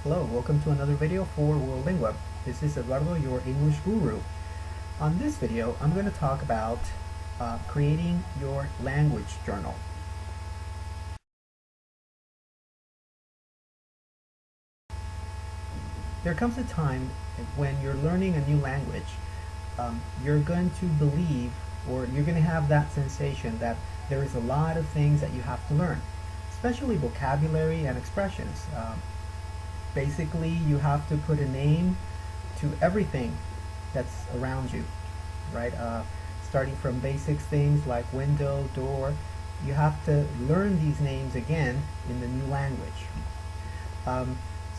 Hello, welcome to another video for WorldLingua. This is Eduardo, your English guru. On this video, I'm going to talk about creating your language journal. There comes a time when you're learning a new language, you're going to believe, or you're going to have that sensation that there is a lot of things that you have to learn, especially vocabulary and expressions. Basically, you have to put a name to everything that's around you, right? Starting from basic things like window, door, you have to learn these names again in the new language.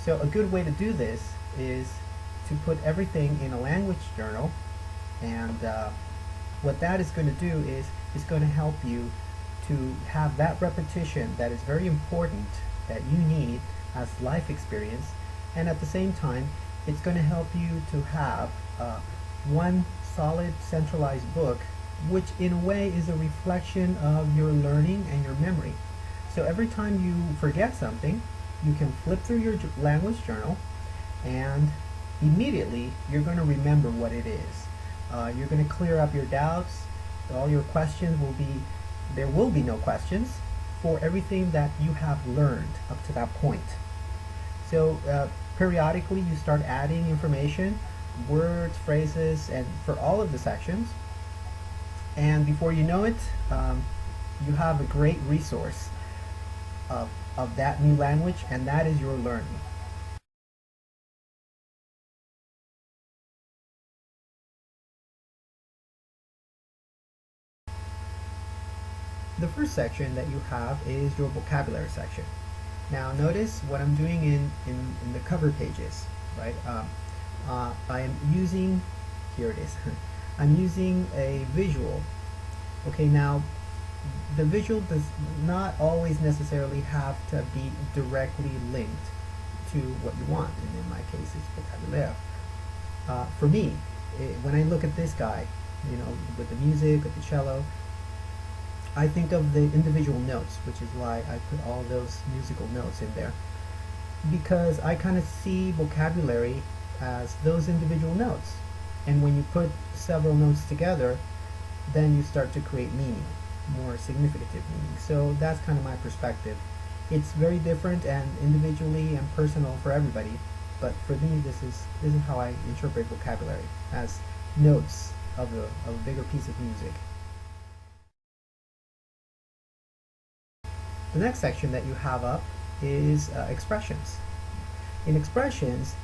So a good way to do this is to put everything in a language journal, and what that is going to do is it's going to help you to have that repetition that is very important, that you need as life experience, and at the same time it's going to help you to have one solid centralized book, which in a way is a reflection of your learning and your memory. So every time you forget something, you can flip through your language journal and immediately you're going to remember what it is. You're going to clear up your doubts. All your questions will be, there will be no questions for everything that you have learned up to that point. So periodically you start adding information, words, phrases, and for all of the sections, and before you know it, you have a great resource of that new language, and that is your learning. The first section that you have is your vocabulary section. Now notice what I'm doing in the cover pages, right? I am using, here it is, I'm using a visual. Okay, now the visual does not always necessarily have to be directly linked to what you want, and in my case it's vocabulary. For me, when I look at this guy, you know, with the music, with the cello, I think of the individual notes, which is why I put all those musical notes in there, because I kind of see vocabulary as those individual notes, and when you put several notes together, then you start to create meaning, more significant meaning. So that's kind of my perspective. It's very different and individually and personal for everybody, but for me this is how I interpret vocabulary, as notes of a bigger piece of music. The next section that you have up is expressions. In expressions,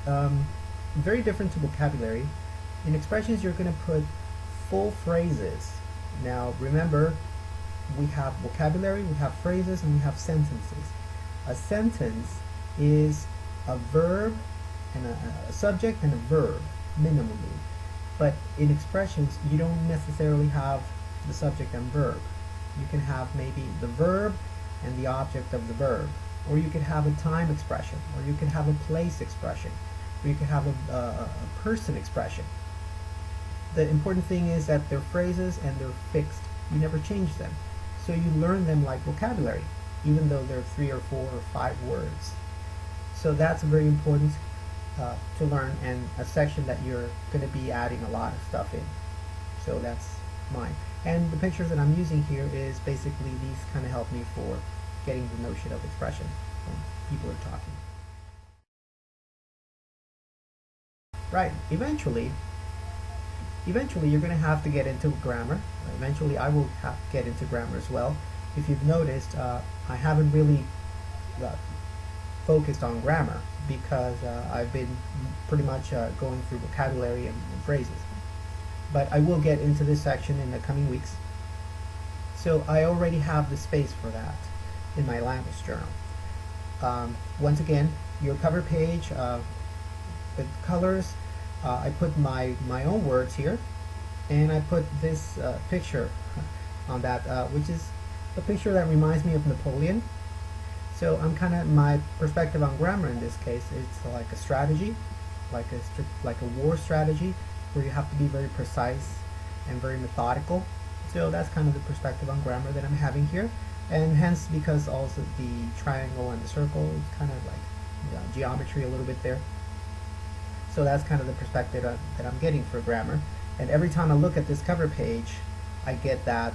very different to vocabulary. In expressions, you're going to put full phrases. Now remember, we have vocabulary, we have phrases, and we have sentences. A sentence is a verb and a subject and a verb, minimally. But in expressions, you don't necessarily have the subject and verb. You can have maybe the verb and the object of the verb, or you could have a time expression, or you could have a place expression, or you could have a person expression. The important thing is that they're phrases and they're fixed. You never change them. So you learn them like vocabulary, even though they're 3 or 4 or 5 words. So that's very important to learn, and a section that you're going to be adding a lot of stuff in. So that's mine. And the pictures that I'm using here is basically, these kind of help me for getting the notion of expression when people are talking. Right, eventually you're going to have to get into grammar. Eventually I will have to get into grammar as well. If you've noticed, I haven't really focused on grammar because I've been pretty much going through vocabulary and phrases. But I will get into this section in the coming weeks. So I already have the space for that in my language journal. Once again, your cover page with colors, I put my own words here, and I put this picture on that, which is a picture that reminds me of Napoleon. So I'm kind of, my perspective on grammar in this case, it's like a strategy, like a war strategy, where you have to be very precise and very methodical. So that's kind of the perspective on grammar that I'm having here. and hence because also the triangle and the circle is kind of like geometry a little bit there. So that's kind of the perspective that I'm getting for grammar. And every time I look at this cover page, I get that,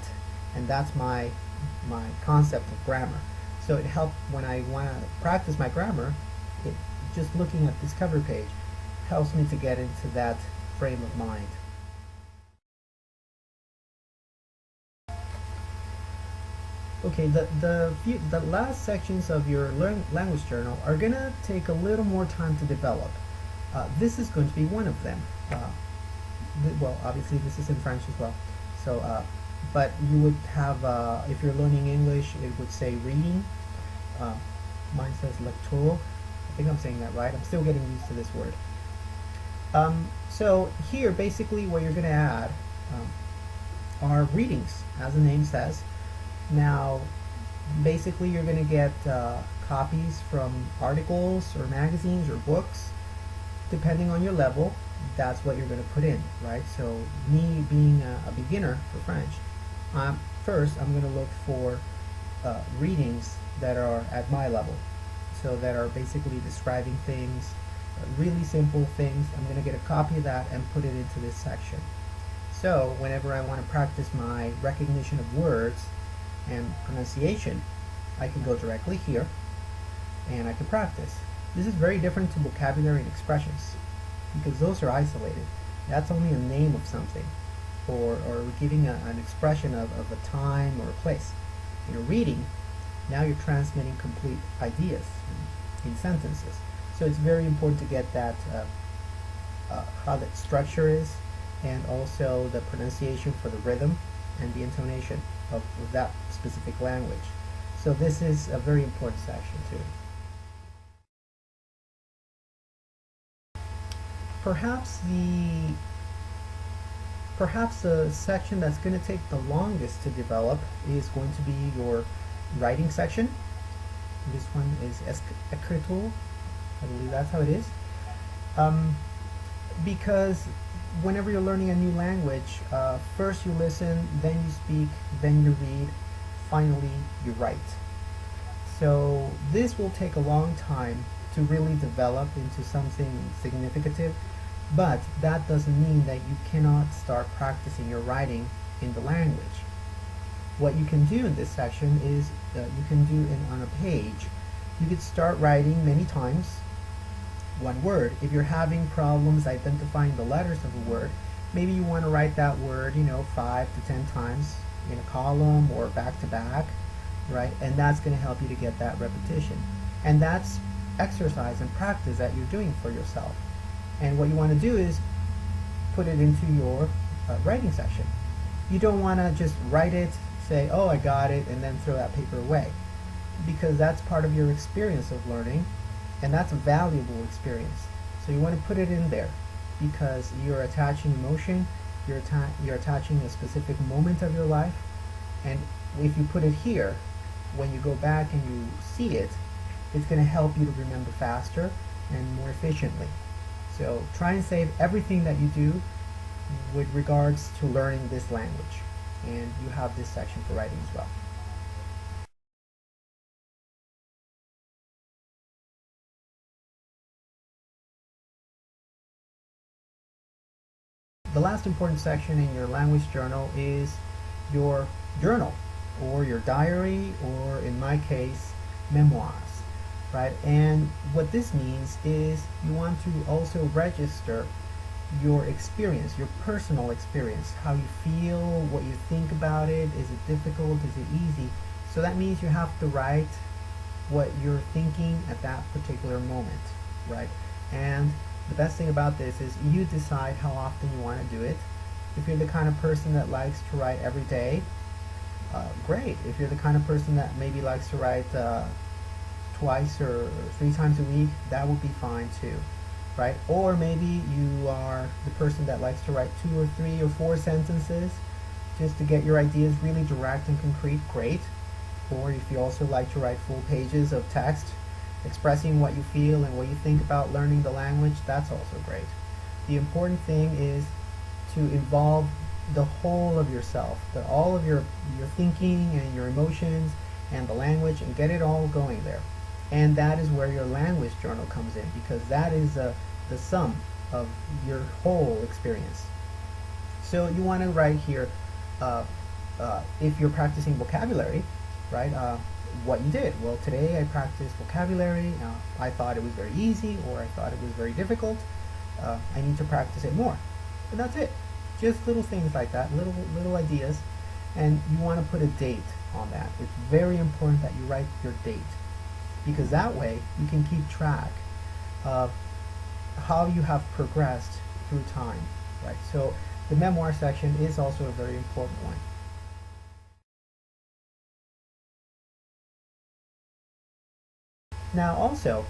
and that's my concept of grammar. So it helps when I want to practice my grammar. Just looking at this cover page helps me to get into that frame of mind. Okay, the last sections of your language journal are gonna take a little more time to develop. This is going to be one of them. Well, obviously this is in French as well. So, but you would have, if you're learning English, it would say reading. Mine says lecture. I think I'm saying that right. I'm still getting used to this word. So here, basically, what you're going to add are readings, as the name says. Now, basically, you're going to get copies from articles or magazines or books. Depending on your level, that's what you're going to put in, right? So me being a beginner for French, first I'm going to look for readings that are at my level. So that are basically describing things, really simple things. I'm going to get a copy of that and put it into this section. So whenever I want to practice my recognition of words and pronunciation, I can go directly here and I can practice. This is very different to vocabulary and expressions because those are isolated. That's only a name of something or giving an expression of a time or a place. In a reading, now you're transmitting complete ideas in sentences. So it's very important to get that how that structure is, and also the pronunciation for the rhythm and the intonation of that specific language. So this is a very important section too. Perhaps the section that's going to take the longest to develop is going to be your writing section. This one is écriture. I believe that's how it is. Because whenever you're learning a new language, first you listen, then you speak, then you read, finally you write. So this will take a long time to really develop into something significant, but that doesn't mean that you cannot start practicing your writing in the language. What you can do in this section is you can do on a page. You could start writing many times one word. If you're having problems identifying the letters of a word, maybe you want to write that word, 5 to 10 times in a column or back to back, right? And that's going to help you to get that repetition. And that's exercise and practice that you're doing for yourself. And what you want to do is put it into your writing section. You don't want to just write it, say, oh, I got it, and then throw that paper away, because that's part of your experience of learning, and that's a valuable experience. So you want to put it in there because you're attaching emotion, you're attaching a specific moment of your life, and if you put it here, when you go back and you see it, it's going to help you to remember faster and more efficiently. So try and save everything that you do with regards to learning this language, and you have this section for writing as well. The last important section in your language journal is your journal, or your diary, or in my case, memoirs, right? And what this means is you want to also register your experience, your personal experience, how you feel, what you think about it. Is it difficult? Is it easy? So that means you have to write what you're thinking at that particular moment, right? And the best thing about this is you decide how often you want to do it. If you're the kind of person that likes to write every day, great. If you're the kind of person that maybe likes to write twice or 3 times a week, that would be fine too, right? Or maybe you are the person that likes to write 2 or 3 or 4 sentences just to get your ideas really direct and concrete, great. Or if you also like to write full pages of text expressing what you feel and what you think about learning the language, that's also great. The important thing is to involve the whole of yourself, all of your thinking and your emotions and the language, and get it all going there. And that is where your language journal comes in, because that is the sum of your whole experience. So you want to write here, if you're practicing vocabulary, right, what you did. Well, today I practiced vocabulary. I thought it was very easy, or I thought it was very difficult. I need to practice it more. And that's it. Just little things like that, little ideas. And you want to put a date on that. It's very important that you write your date, because that way you can keep track of how you have progressed through time, right? So the memoir section is also a very important one. Now also,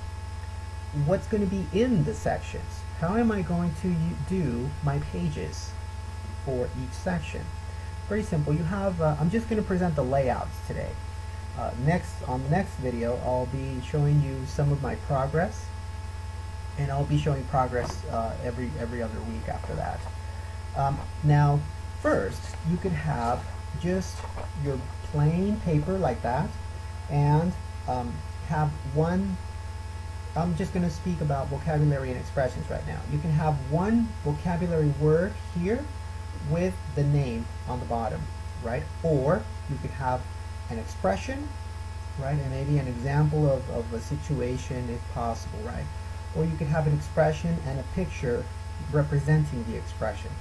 what's going to be in the sections? How am I going to do my pages for each section? Very simple. You have, I'm just going to present the layouts today. On the next video, I'll be showing you some of my progress, and I'll be showing progress every other week after that. Now, first, you could have just your plain paper like that, and have one. I'm just going to speak about vocabulary and expressions right now. You can have one vocabulary word here with the name on the bottom, right? Or you could have an expression, right? And maybe an example of a situation if possible, right? Or you could have an expression and a picture representing the expression.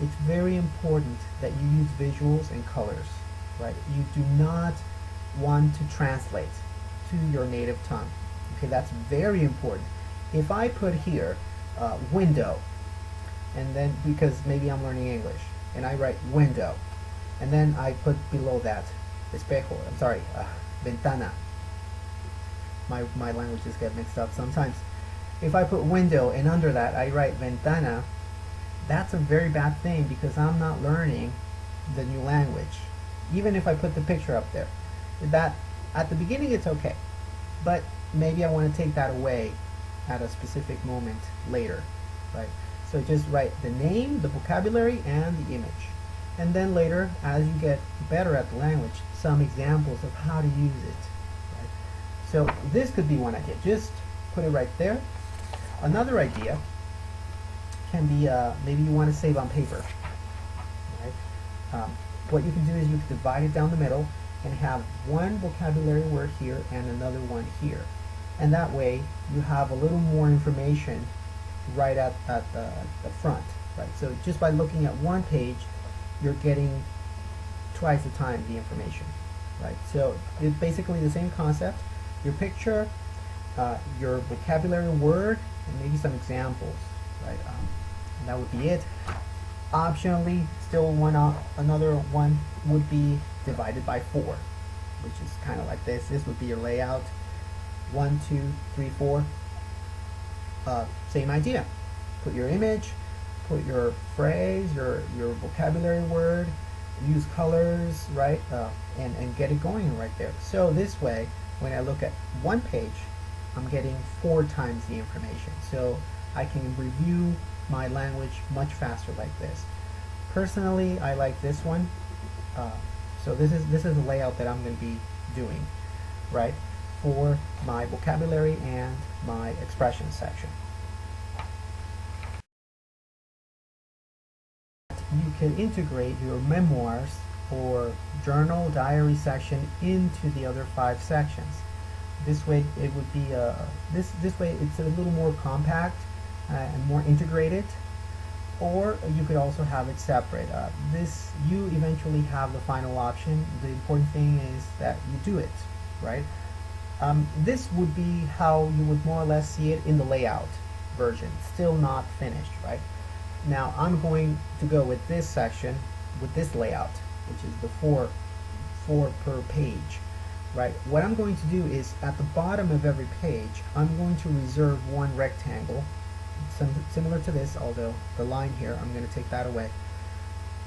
It's very important that you use visuals and colors, right? You do not want to translate to your native tongue. Okay, that's very important. If I put here window, and then, because maybe I'm learning English, and I write window, and then I put below that espejo, I'm sorry, ventana. My languages get mixed up sometimes. If I put window and under that I write ventana, that's a very bad thing, because I'm not learning the new language. Even if I put the picture up there, that at the beginning it's okay, but maybe I want to take that away at a specific moment later, right? So just write the name, the vocabulary, and the image. And then later, as you get better at the language, some examples of how to use it. Right? So this could be one idea. Just put it right there. Another idea can be, maybe you want to save on paper. Right? What you can do is you can divide it down the middle and have one vocabulary word here and another one here. And that way you have a little more information right at the front, right? So just by looking at one page, you're getting twice the time the information, right? So it's basically the same concept. Your picture, your vocabulary word, and maybe some examples, right? And that would be it. Optionally, still another one would be divided by 4, which is kind of like this. This would be your layout. 1, 2, 3, 4. Same idea. Put your image, put your phrase, your vocabulary word, use colors, right? And get it going right there. So this way, when I look at one page, I'm getting 4 times the information. So I can review my language much faster like this. Personally, I like this one. So this is the layout that I'm going to be doing, right, for my vocabulary and my expression section. You can integrate your memoirs or journal diary section into the other 5 sections. This way it would be this way it's a little more compact and more integrated. Or you could also have it separate. You eventually have the final option. The important thing is that you do it, right? This would be how you would more or less see it in the layout version, still not finished, right? Now I'm going to go with this section, with this layout, which is the four per page, right? What I'm going to do is at the bottom of every page, I'm going to reserve one rectangle, similar to this, although the line here, I'm going to take that away.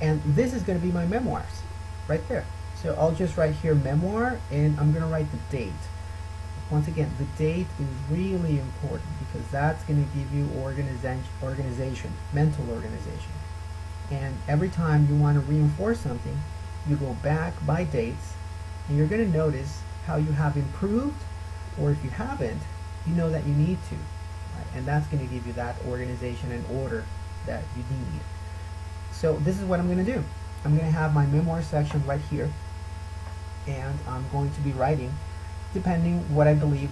And this is going to be my memoirs, right there. So I'll just write here memoir, and I'm going to write the date. Once again, the date is really important, because that's going to give you organization, mental organization. And every time you want to reinforce something, you go back by dates, and you're going to notice how you have improved or if you haven't, you know that you need to, right? And that's going to give you that organization and order that you need. So this is what I'm going to do. I'm going to have my memoir section right here, and I'm going to be writing depending what I believe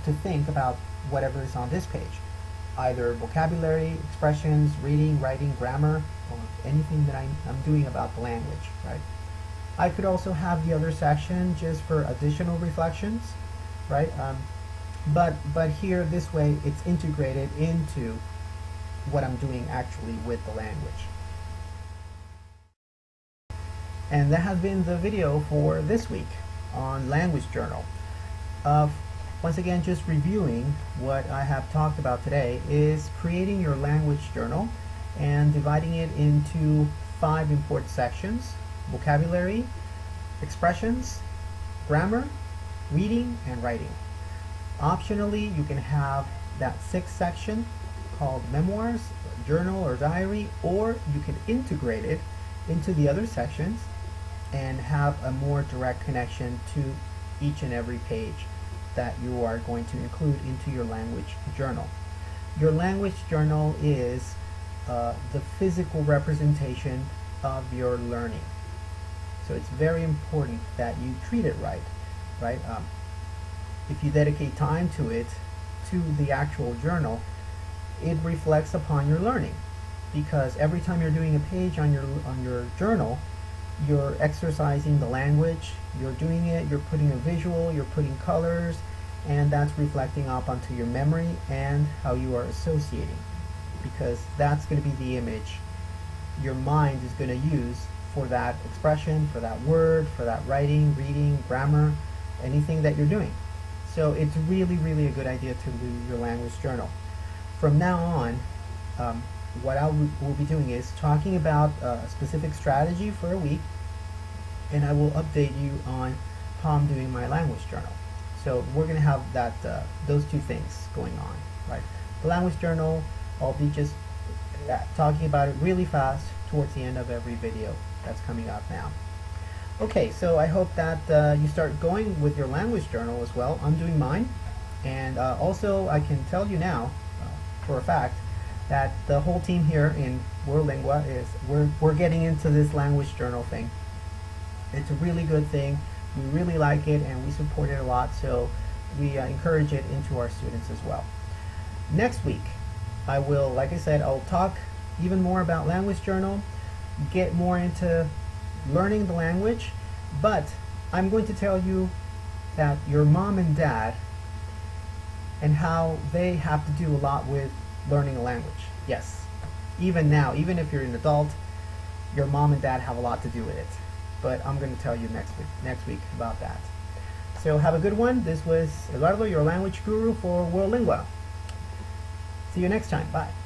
to think about whatever is on this page, either vocabulary, expressions, reading, writing, grammar, or anything that I'm doing about the language, right? I could also have the other section just for additional reflections, right? But here, this way, it's integrated into what I'm doing actually with the language. And that has been the video for this week on Language Journal. Once again, just reviewing what I have talked about today is creating your language journal and dividing it into 5 important sections: vocabulary, expressions, grammar, reading, and writing. Optionally, you can have that 6th section called memoirs, journal, or diary, or you can integrate it into the other sections and have a more direct connection to each and every page that you are going to include into your language journal. Your language journal is the physical representation of your learning. So it's very important that you treat it right? If you dedicate time to it, to the actual journal, it reflects upon your learning, because every time you're doing a page on your journal, you're exercising the language, you're doing it, you're putting a visual, you're putting colors, and that's reflecting up onto your memory and how you are associating, because that's going to be the image your mind is going to use for that expression, for that word, for that writing, reading, grammar, anything that you're doing. So it's really, really a good idea to do your language journal. From now on, what I will be doing is talking about a specific strategy for a week, and I will update you on how I'm doing my language journal. So we're going to have that those two things going on, right? The language journal, I'll be just talking about it really fast towards the end of every video that's coming up now. Okay, so I hope that you start going with your language journal as well. I'm doing mine, and also I can tell you now for a fact that the whole team here in WorldLingua is we're getting into this language journal thing. It's a really good thing. We really like it, and we support it a lot, so we encourage it into our students as well. Next week, I will, like I said, I'll talk even more about language journal, get more into learning the language, but I'm going to tell you that your mom and dad and how they have to do a lot with learning a language. Yes, even now, even if you're an adult, your mom and dad have a lot to do with it. But I'm going to tell you next week about that. So have a good one. This was Eduardo, your language guru for WorldLingua. See you next time. Bye.